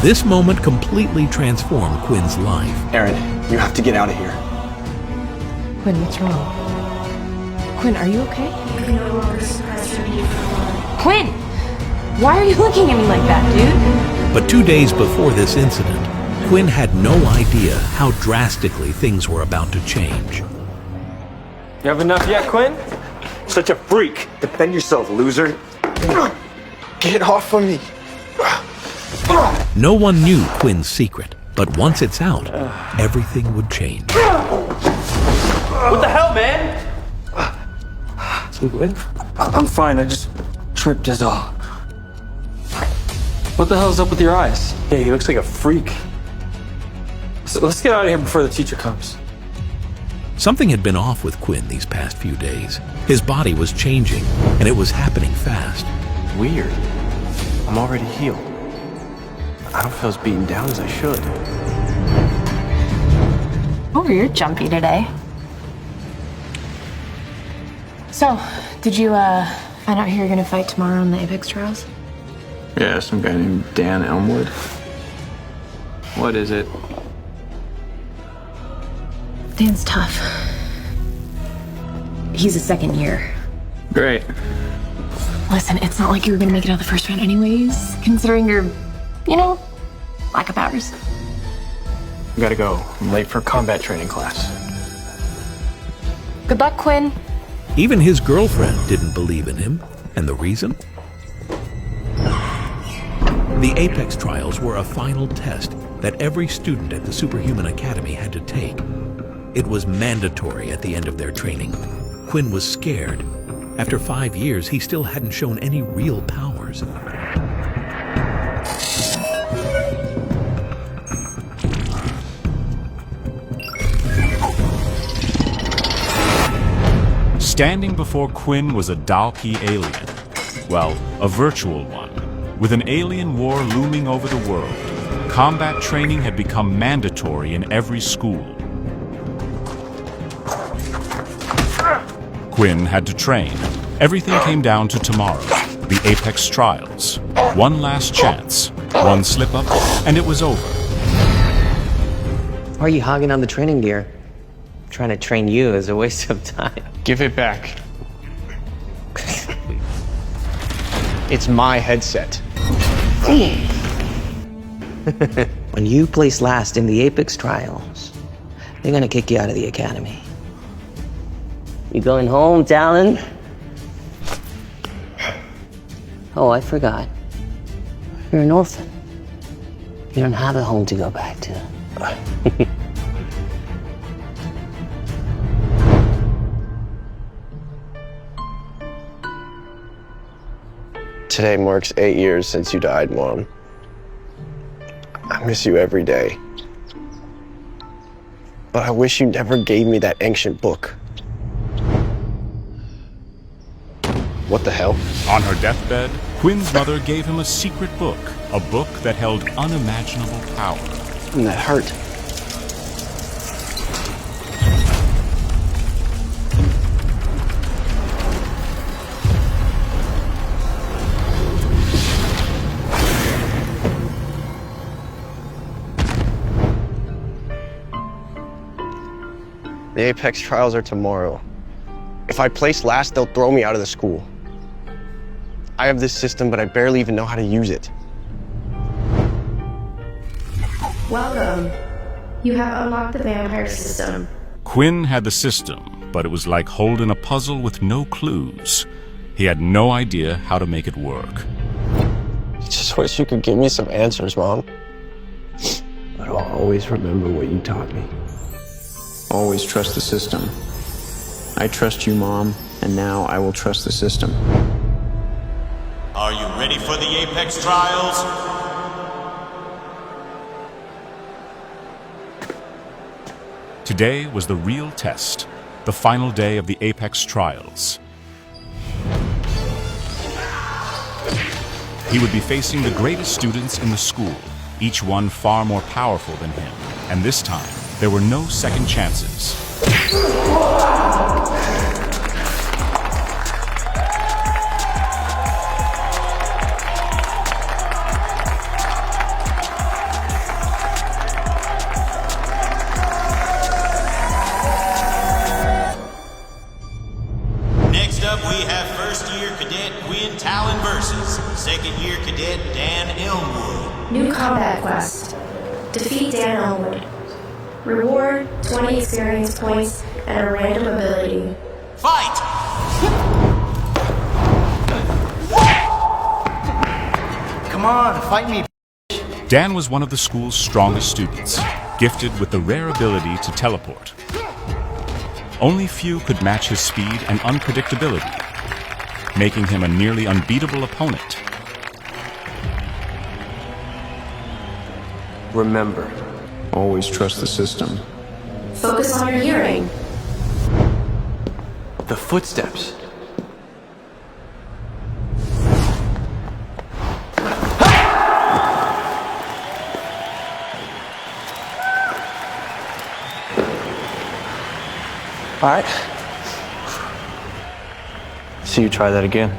This moment completely transformed Quinn's life. Aaron, you have to get out of here. Quinn, what's wrong? Quinn, are you okay? Quinn! Why are you looking at me like that, dude? But 2 days before this incident, Quinn had no idea how drastically things were about to change. You have enough yet, Quinn? Such a freak. Defend yourself, loser. Get off of me. No one knew Quinn's secret, but once it's out, everything would change. What the hell, man? You good? I'm fine. I just tripped is all. What the hell's up with your eyes? Yeah, he looks like a freak. So let's get out of here before the teacher comes. Something had been off with Quinn these past few days. His body was changing, and it was happening fast. Weird. I'm already healed. I don't feel as beaten down as I should. Oh, you're jumpy today. So, did you, find out who you're gonna fight tomorrow in the Apex trials? Yeah, some guy named Dan Elmwood. What is it? Dan's tough. He's a second year. Great. Listen, it's not like you were gonna make it out of the first round anyways, considering your, lack of powers. I gotta go. I'm late for combat training class. Good luck, Quinn. Even his girlfriend didn't believe in him, and the reason? The Apex trials were a final test that every student at the Superhuman Academy had to take. It was mandatory at the end of their training. Quinn was scared. After 5 years, he still hadn't shown any real powers. Standing before Quinn was a Dalki alien. Well, a virtual one. With an alien war looming over the world, combat training had become mandatory in every school. Quinn had to train. Everything came down to tomorrow, the Apex trials. One last chance, one slip-up, and it was over. Why are you hogging on the training gear? Trying to train you is a waste of time. Give it back. It's my headset. When you place last in the Apex trials, they're gonna kick you out of the academy. You going home, Talon? Oh, I forgot. You're an orphan. You don't have a home to go back to. Today marks 8 years since you died, Mom. I miss you every day. But I wish you never gave me that ancient book. What the hell? On her deathbed, Quinn's mother gave him a secret book, a book that held unimaginable power. And that hurt. The Apex trials are tomorrow. If I place last, they'll throw me out of the school. I have this system, but I barely even know how to use it. Welcome. You have unlocked the vampire system. Quinn had the system, but it was like holding a puzzle with no clues. He had no idea how to make it work. I just wish you could give me some answers, Mom. But I'll always remember what you taught me. Always trust the system. I trust you, Mom, and now I will trust the system. Are you ready for the Apex trials? Today was the real test, the final day of the Apex trials. He would be facing the greatest students in the school, each one far more powerful than him. And this time, there were no second chances. New combat quest. Defeat Dan Elwood. Reward 20 experience points and a random ability. Fight! Come on, fight me. Dan was one of the school's strongest students, gifted with the rare ability to teleport. Only few could match his speed and unpredictability, making him a nearly unbeatable opponent. Remember, always trust the system. Focus on your hearing. The footsteps. All right. See you try that again.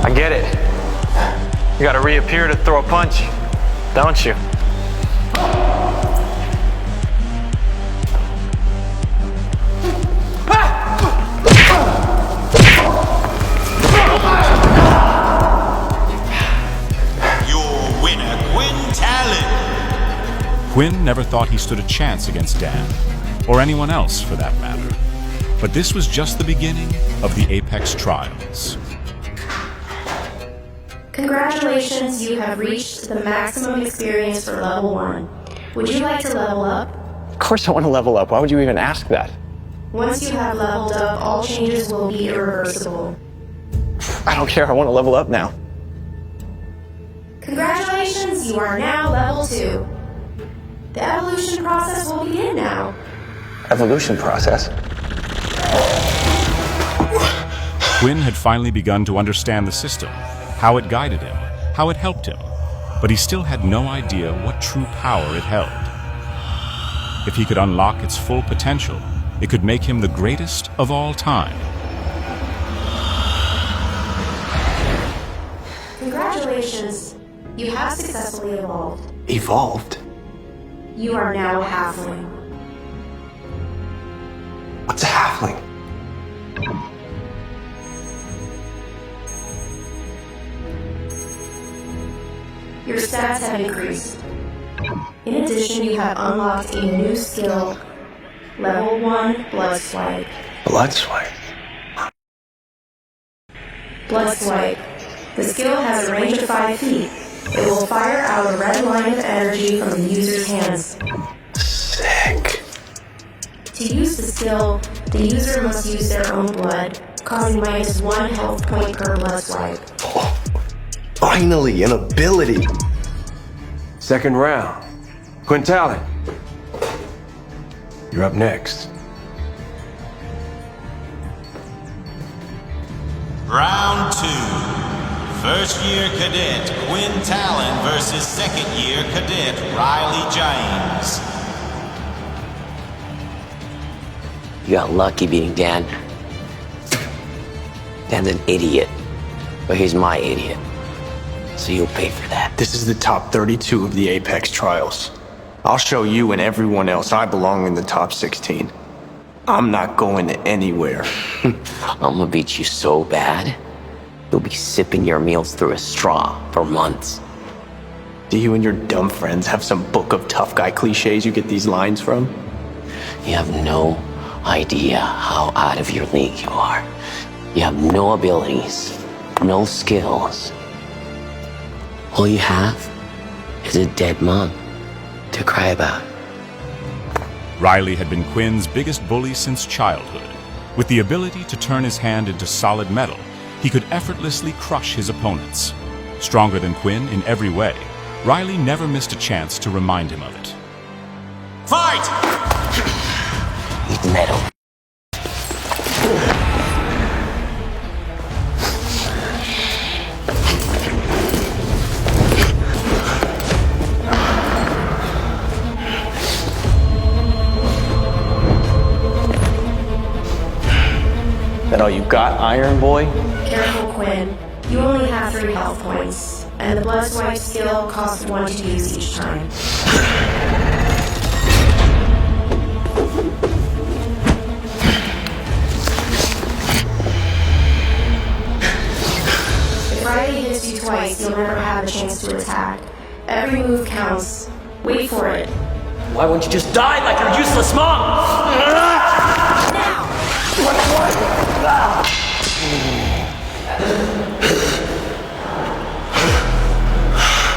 I get it. You gotta reappear to throw a punch, don't you? Qionn never thought he stood a chance against Dan, or anyone else for that matter. But this was just the beginning of the Apex trials. Congratulations, you have reached the maximum experience for level 1. Would you like to level up? Of course I want to level up. Why would you even ask that? Once you have leveled up, all changes will be irreversible. I don't care. I want to level up now. Congratulations, you are now level 2. The evolution process will begin now. Evolution process? Qionn had finally begun to understand the system, how it guided him, how it helped him, but he still had no idea what true power it held. If he could unlock its full potential, it could make him the greatest of all time. Congratulations, you have successfully evolved. Evolved? You are now a halfling. What's a halfling? Your stats have increased. In addition, you have unlocked a new skill, level 1 Blood Swipe. Blood swipe? Blood Swipe. The skill has a range of 5 feet. It will fire out a red line of energy from the user's hands. Sick. To use the skill, the user must use their own blood, causing -1 health point per blood swipe. Oh, finally, an ability. Second round. Qionn, you're up next. Round 2. First year cadet Qionn versus second year cadet Riley James. You got lucky beating Dan. Dan's an idiot. But he's my idiot. So you'll pay for that. This is the top 32 of the Apex trials. I'll show you and everyone else I belong in the top 16. I'm not going anywhere. I'm gonna beat you so bad, you'll be sipping your meals through a straw for months. Do you and your dumb friends have some book of tough guy cliches you get these lines from? You have no idea how out of your league you are. You have no abilities, no skills. All you have is a dead mom to cry about. Riley had been Quinn's biggest bully since childhood. With the ability to turn his hand into solid metal, he could effortlessly crush his opponents. Stronger than Qionn in every way, Riley never missed a chance to remind him of it. Fight! Eat metal. That all you got, Iron Boy? Careful, Qionn. You only have 3 health points, and the blood swipe skill costs 1 to use each time. seconds to attack. Every move counts. Wait for it. Why won't you just die like your useless mom?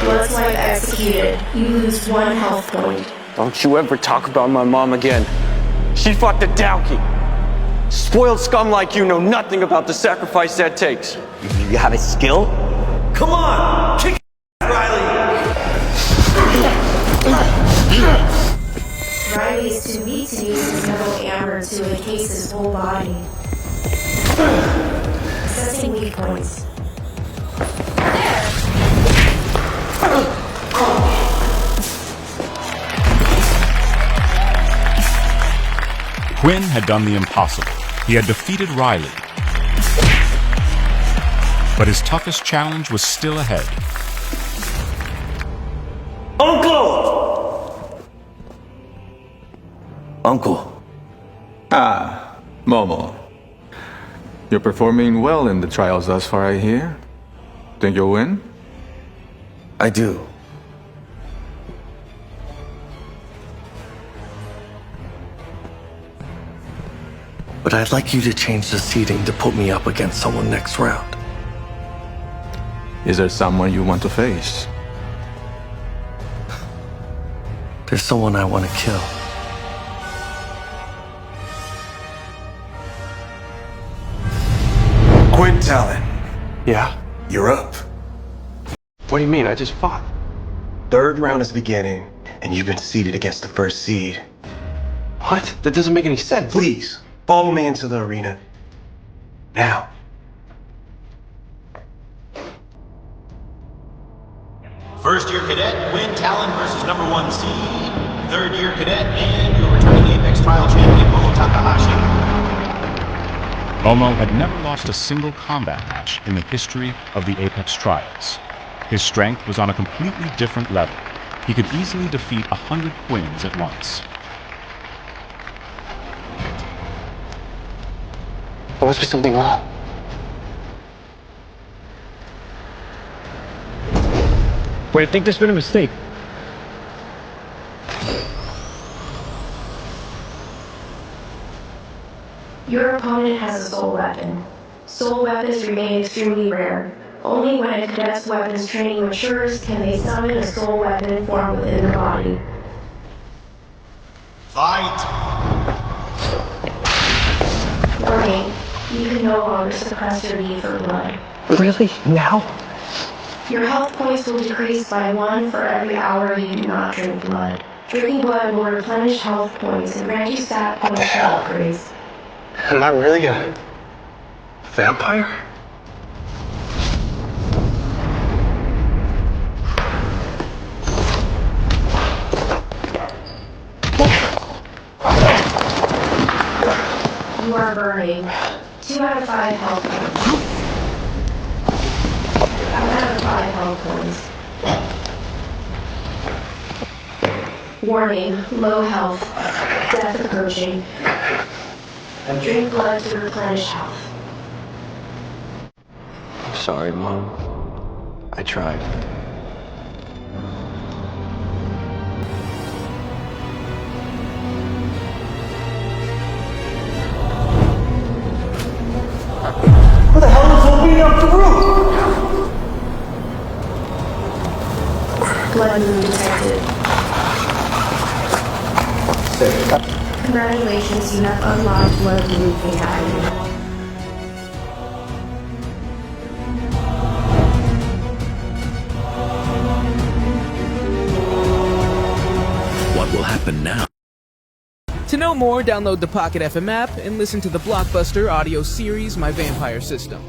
Blood swipe executed. You lose 1 health point. Don't you ever talk about my mom again. She fought the Dalki. Spoiled scum like you know nothing about the sacrifice that takes. You have a skill? Come on! Kick Riley is too weak to use his metal hammer to encase his whole body. Assessing weak points. Qionn had done the impossible. He had defeated Riley. But his toughest challenge was still ahead. Uncle! Uncle. Ah, Momo. You're performing well in the trials thus far, I hear. Think you'll win? I do. But I'd like you to change the seating to put me up against someone next round. Is there someone you want to face? There's someone I want to kill. Qionn. Yeah? You're up. What do you mean? I just fought. 3rd round is beginning, and you've been seated against the 1st seed. What? That doesn't make any sense. Please, follow me into the arena. Now. First-year cadet Qionn Talon versus number 1 seed. Third-year cadet and your returning Apex Trial champion Momo Takahashi. Momo had never lost a single combat match in the history of the Apex Trials. His strength was on a completely different level. He could easily defeat 100 Quions at once. There must be something wrong. Wait, I think there's been a mistake. Your opponent has a soul weapon. Soul weapons remain extremely rare. Only when a cadet's weapons training matures can they summon a soul weapon formed within their body. Fight! Warning, you can no longer suppress your need for blood. Really? Now? Your health points will decrease by 1 for every hour you do not drink blood. Drinking blood will replenish health points and grant you stat points for upgrades. Am I really a vampire? You are burning. 2 out of 5 health points. 1 out of 5 health points. Warning, low health. Death approaching. Drink blood to replenish health. I'm sorry, Mom. I tried. Who the hell is opening up the roof? Blood moon detected. Congratulations, you have unlocked Blood Moon Academy. What will happen now? To know more, download the Pocket FM app and listen to the blockbuster audio series My Vampire System.